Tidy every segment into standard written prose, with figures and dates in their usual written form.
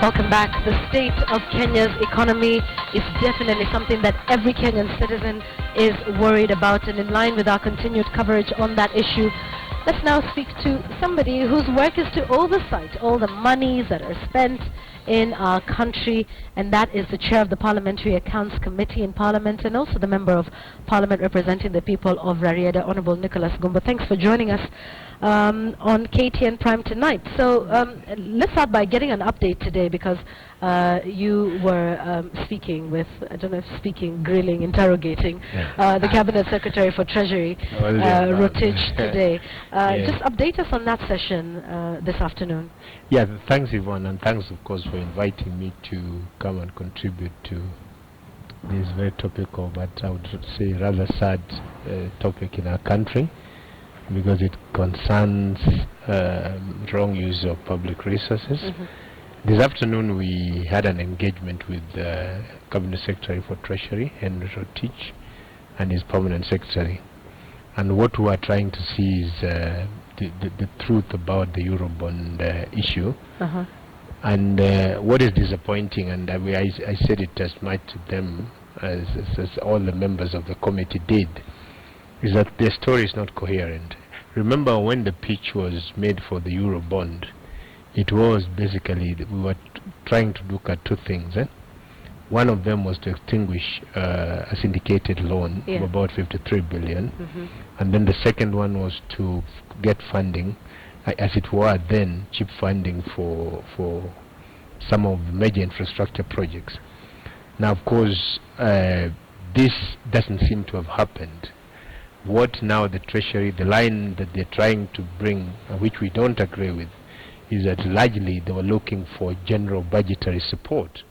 Welcome back. The state of Kenya's economy is definitely something that every Kenyan citizen is worried about, and in line with our continued coverage on that issue, let's now speak to somebody whose work is to oversight all the monies that are spent in our country, and that is the chair of the Parliamentary Accounts Committee in Parliament and also the Member of Parliament representing the people of Rarieda, Honorable Nicholas Gumbo. Thanks for joining us on KTN Prime tonight. So let's start by getting an update today, because you were speaking with, I don't know if speaking, grilling, interrogating the Cabinet Secretary for Treasury, Rotich, today. Just update us on that session this afternoon. Yeah, thanks Yvonne, and thanks of course for inviting me to come and contribute to this very topical, but I would say rather sad topic in our country, because it concerns wrong use of public resources. This afternoon we had an engagement with the Cabinet Secretary for Treasury, Henry Rotich, and his permanent secretary. And what we are trying to see is the truth about the Eurobond issue. And what is disappointing, and I said it as much to them as all the members of the committee did, is that their story is not coherent. Remember, when the pitch was made for the Eurobond, it was basically we were trying to look at two things. One of them was to extinguish a syndicated loan of about 53 billion, and then the second one was to get funding, as it were then cheap funding for some of the major infrastructure projects. Now, of course, this doesn't seem to have happened. What now the Treasury, the line that they're trying to bring, which we don't agree with, is that largely they were looking for general budgetary support.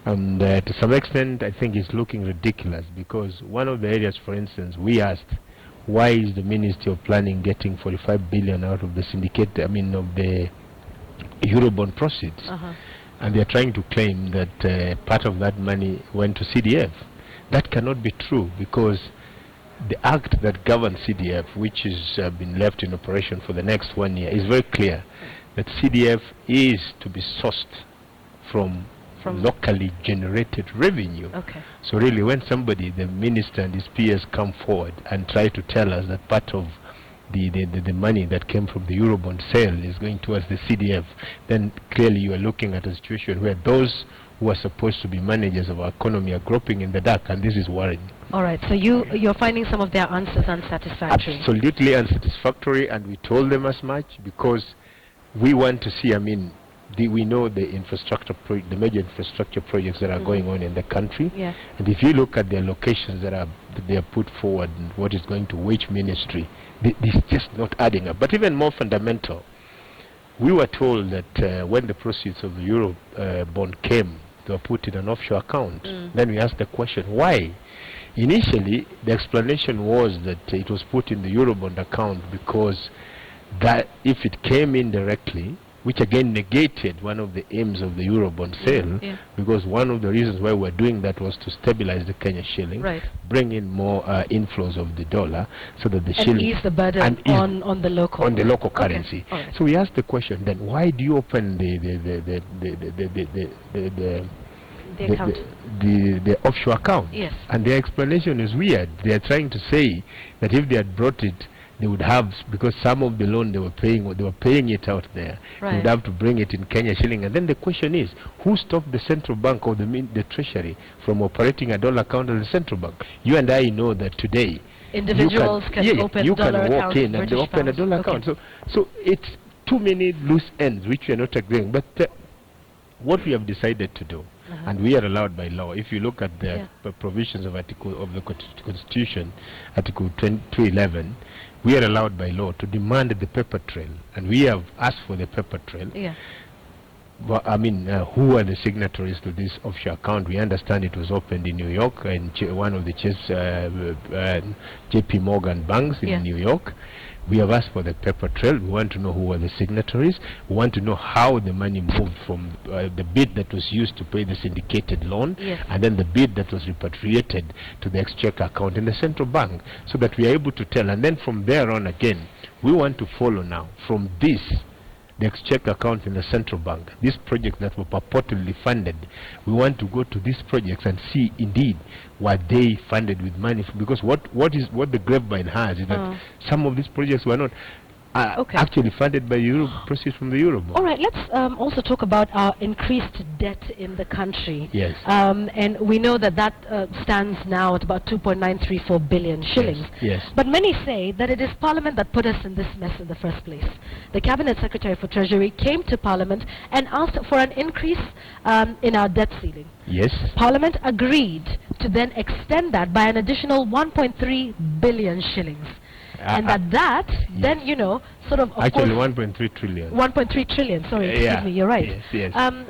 And to some extent, I think it's looking ridiculous, because one of the areas, for instance, we asked, why is the Ministry of Planning getting 45 billion out of the syndicate, of the Eurobond proceeds? And they're trying to claim that part of that money went to CDF. That cannot be true, because the act that governs CDF, which has been left in operation for the next 1 year, is very clear that CDF is to be sourced from locally generated revenue. So really, when somebody, the minister and his peers, come forward and try to tell us that part of the money that came from the Eurobond sale is going towards the CDF, then clearly you are looking at a situation where those who are supposed to be managers of our economy are groping in the dark, and this is worrying. All right, so you're finding some of their answers unsatisfactory. Absolutely unsatisfactory, and we told them as much, because we want to see, we know the infrastructure, the major infrastructure projects that are going on in the country, and if you look at the allocations that they are put forward and what is going to which ministry, this is just not adding up. But even more fundamental, we were told that when the proceeds of the Euro bond came, they were put in an offshore account. Then we asked the question, why? Initially, the explanation was that it was put in the Eurobond account because that if it came in directly, which again negated one of the aims of the Eurobond sale, because one of the reasons why we're doing that was to stabilize the Kenya shilling, bring in more inflows of the dollar, so that the shilling ease the burden on the local currency. So we asked the question, then why do you open the offshore account? And their explanation is weird. They are trying to say that if they had brought it, they would have, because some of the loan they were paying it out there, they would have to bring it in Kenya shilling. And then the question is, who stopped the central bank or the Treasury from operating a dollar account at the central bank? You and I know that today individuals can open dollar accounts. Walk in and they open a dollar account. So it's too many loose ends which we are not agreeing. But what we have decided to do, and we are allowed by law, if you look at the provisions of the Constitution, Article 211, we are allowed by law to demand the paper trail, and we have asked for the paper trail. Well, who are the signatories to this offshore account? We understand it was opened in New York, and one of the JP Morgan banks in New York. We have asked for the paper trail. We want to know who are the signatories. We want to know how the money moved from the bid that was used to pay the syndicated loan, and then the bid that was repatriated to the exchequer account in the central bank, so that we are able to tell. And then from there on again, we want to follow now from this the exchequer account in the central bank, these projects that were purportedly funded, we want to go to these projects and see indeed were they funded with money, because what the grapevine has is that some of these projects were not actually funded by proceeds from the Eurobond. All right, let's also talk about our increased debt in the country. Yes. And we know that that stands now at about 2.934 billion shillings. Yes. Yes. But many say that it is Parliament that put us in this mess in the first place. The Cabinet Secretary for Treasury came to Parliament and asked for an increase in our debt ceiling. Yes. Parliament agreed to then extend that by an additional 1.3 billion shillings. And that then, you know, sort of actually 1.3 trillion. 1.3 trillion, sorry, excuse me, you're right. Yes, yes.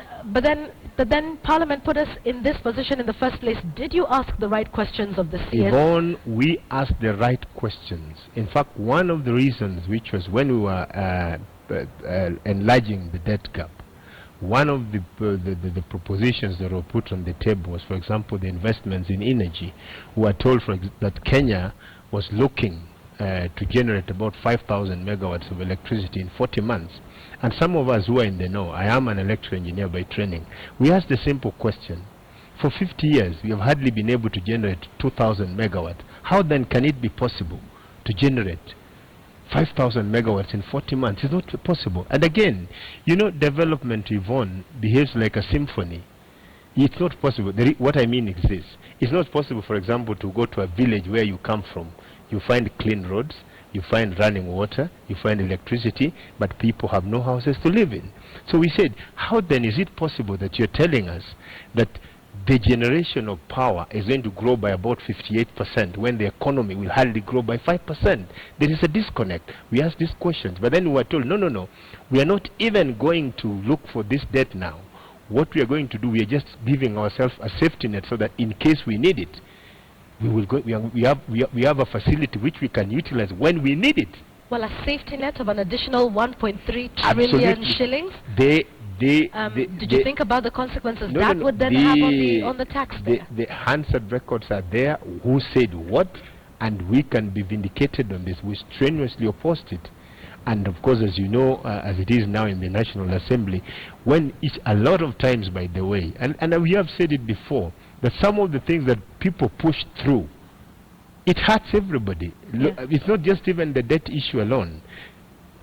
But then Parliament put us in this position in the first place. Did you ask the right questions of the CS? Yvonne, we asked the right questions. In fact, one of the reasons, which was when we were enlarging the debt gap, one of the propositions that were put on the table was, for example, the investments in energy. We were told that Kenya was looking to generate about 5,000 megawatts of electricity in 40 months. And some of us who are in the know, I am an electrical engineer by training, we asked the simple question. For 50 years, we have hardly been able to generate 2,000 megawatts. How then can it be possible to generate 5,000 megawatts in 40 months? It's not possible. And again, you know, development, Yvonne, behaves like a symphony. It's not possible. What I mean is this. It's not possible, for example, to go to a village where you come from. You find clean roads, you find running water, you find electricity, but people have no houses to live in. So we said, how then is it possible that you're telling us that the generation of power is going to grow by about 58% when the economy will hardly grow by 5%? There is a disconnect. We asked these questions, but then we were told, no, we are not even going to look for this debt now. What we are going to do, we are just giving ourselves a safety net so that in case we need it, we will go. We have a facility which we can utilize when we need it. Well, a safety net of an additional 1.3 trillion Absolutely. Shillings. Did you think about the consequences that would then have on the taxpayer? The Hansard records are there. Who said what? And we can be vindicated on this. We strenuously opposed it. And of course, as you know, as it is now in the National Assembly, when it's a lot of times, by the way, and we have said it before, that some of the things that people push through, it hurts everybody. Yeah. It's not just even the debt issue alone.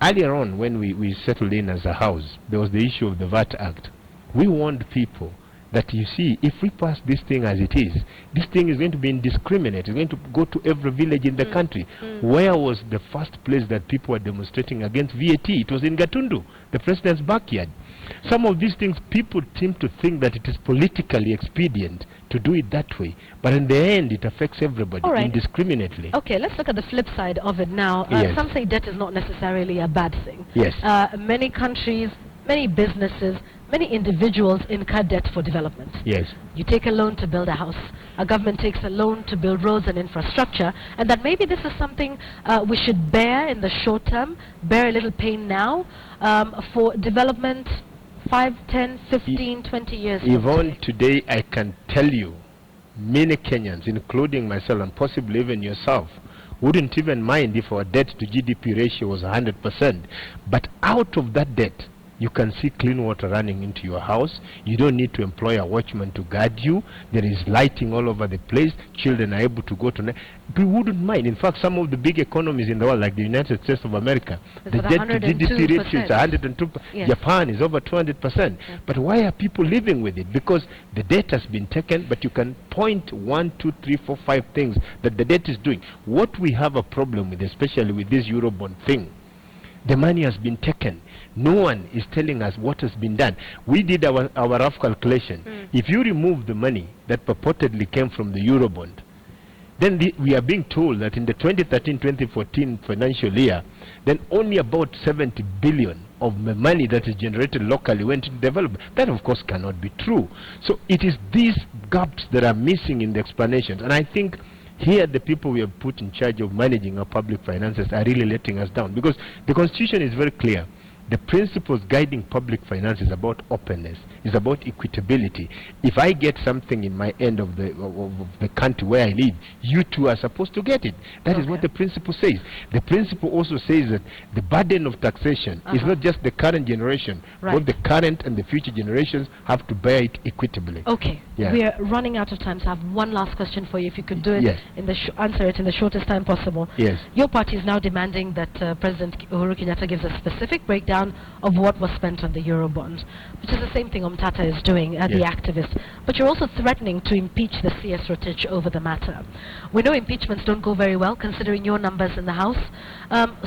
Earlier on, when we settled in as a house, there was the issue of the VAT Act. We warned people that, you see, if we pass this thing as it is, this thing is going to be indiscriminate. It's going to go to every village in the country. Where was the first place that people were demonstrating against VAT? It was in Gatundu, the president's backyard. Some of these things, people seem to think that it is politically expedient to do it that way, but in the end it affects everybody indiscriminately. Okay, let's look at the flip side of it now. Yes. Some say debt is not necessarily a bad thing. Yes. Many countries, many businesses, many individuals incur debt for development. Yes. You take a loan to build a house. A government takes a loan to build roads and infrastructure, and that maybe this is something we should bear in the short term, bear a little pain now, for development 5, 10, 15, 20 years. Yvonne, today I can tell you, many Kenyans, including myself and possibly even yourself, wouldn't even mind if our debt to GDP ratio was 100%. But out of that debt, you can see clean water running into your house. You don't need to employ a watchman to guard you. There is lighting all over the place. Children are able to go to... We wouldn't mind. In fact, some of the big economies in the world, like the United States of America, the debt to GDP ratio is 102%. Yes. Japan is over 200%. Yeah. But why are people living with it? Because the debt has been taken, but you can point 1, 2, 3, 4, 5 things that the debt is doing. What we have a problem with, especially with this Eurobond thing, the money has been taken. No one is telling us what has been done. We did our rough calculation. If you remove the money that purportedly came from the Eurobond, then we are being told that in the 2013-2014 financial year, then only about 70 billion of the money that is generated locally went into development. That, of course, cannot be true. So it is these gaps that are missing in the explanations. And I think here the people we have put in charge of managing our public finances are really letting us down, because the Constitution is very clear. The principles guiding public finance is about openness, is about equitability. If I get something in my end of the country where I live, you too are supposed to get it. That is what the principle says. The principle also says that the burden of taxation is not just the current generation, both the current and the future generations have to bear it equitably. Okay, we are running out of time, so I have one last question for you. If you could do it, in the answer it in the shortest time possible. Yes. Your party is now demanding that President Uhuru Kenyatta gives a specific breakdown of what was spent on the Eurobond, which is the same thing Omtata is doing, the activist. But you're also threatening to impeach the CS Rotich over the matter. We know impeachments don't go very well, considering your numbers in the House.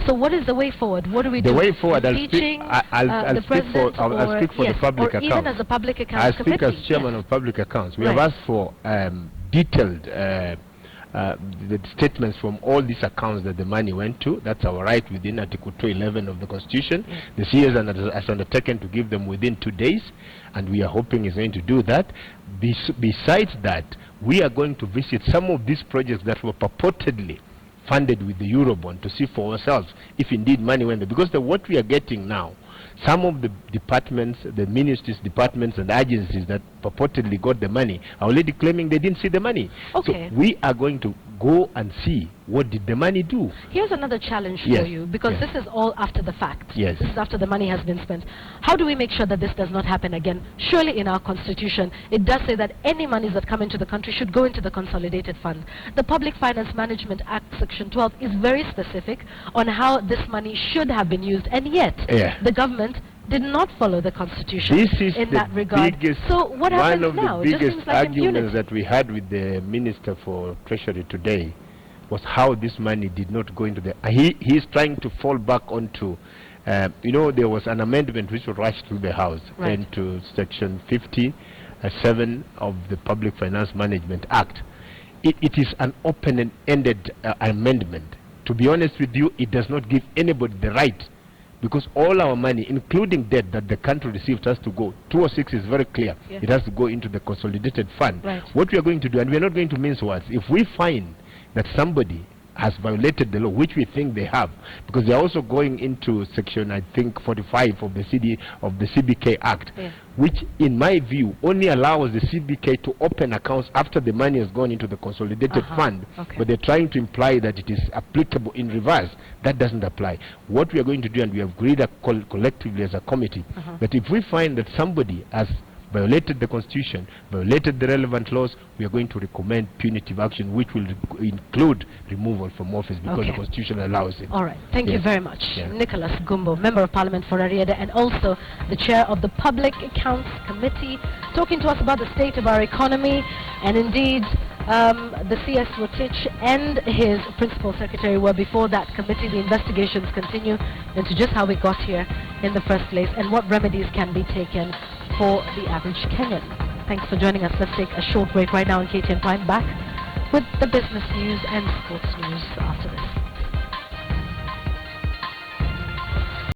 So what is the way forward? What do we do? The way forward, Impeaching I'll speak for the public or accounts. even as a public accounts I'll speak committee. as chairman of public accounts. We have asked for detailed the statements from all these accounts that the money went to. That's our right within Article 211 of the Constitution. The CS has undertaken to give them within 2 days, and we are hoping he's going to do that. Besides that, we are going to visit some of these projects that were purportedly funded with the Eurobond to see for ourselves if indeed money went there. Because what we are getting now, some of the departments, the ministries, departments and agencies that purportedly got the money are already claiming they didn't see the money. Okay. So we are going to go and see what did the money do. Here's another challenge for you, because this is all after the fact. Yes. This is after the money has been spent. How do we make sure that this does not happen again? Surely in our constitution, it does say that any monies that come into the country should go into the consolidated fund. The Public Finance Management Act, Section 12, is very specific on how this money should have been used, and yet the government did not follow the constitution in that regard. So what happens now? One of the biggest arguments that we had with the Minister for Treasury today was how this money did not go into the... He's trying to fall back onto... you know, there was an amendment which was rushed through the House into Section 57 of the Public Finance Management Act. It is an open-ended amendment. To be honest with you, it does not give anybody the right, because all our money, including debt that the country received, has to go. 206 is very clear. It has to go into the consolidated fund. What we are going to do, and we are not going to mince words, if we find that somebody has violated the law, which we think they have, because they are also going into section, I think, 45 of the CBK Act, which, in my view, only allows the CBK to open accounts after the money has gone into the consolidated fund. But they're trying to imply that it is applicable in reverse. That doesn't apply. What we are going to do, and we have agreed collectively as a committee, that if we find that somebody has violated the Constitution, violated the relevant laws, we are going to recommend punitive action, which will include removal from office, because the Constitution allows it. All right. Thank you very much. Nicholas Gumbo, Member of Parliament for Ariada, and also the Chair of the Public Accounts Committee, talking to us about the state of our economy, and indeed the CS Rotich and his Principal Secretary were before that committee. The investigations continue into just how we got here in the first place and what remedies can be taken for the average Kenyan. Thanks for joining us. Let's take a short break right now on KTN Prime. Back with the business news and sports news after this.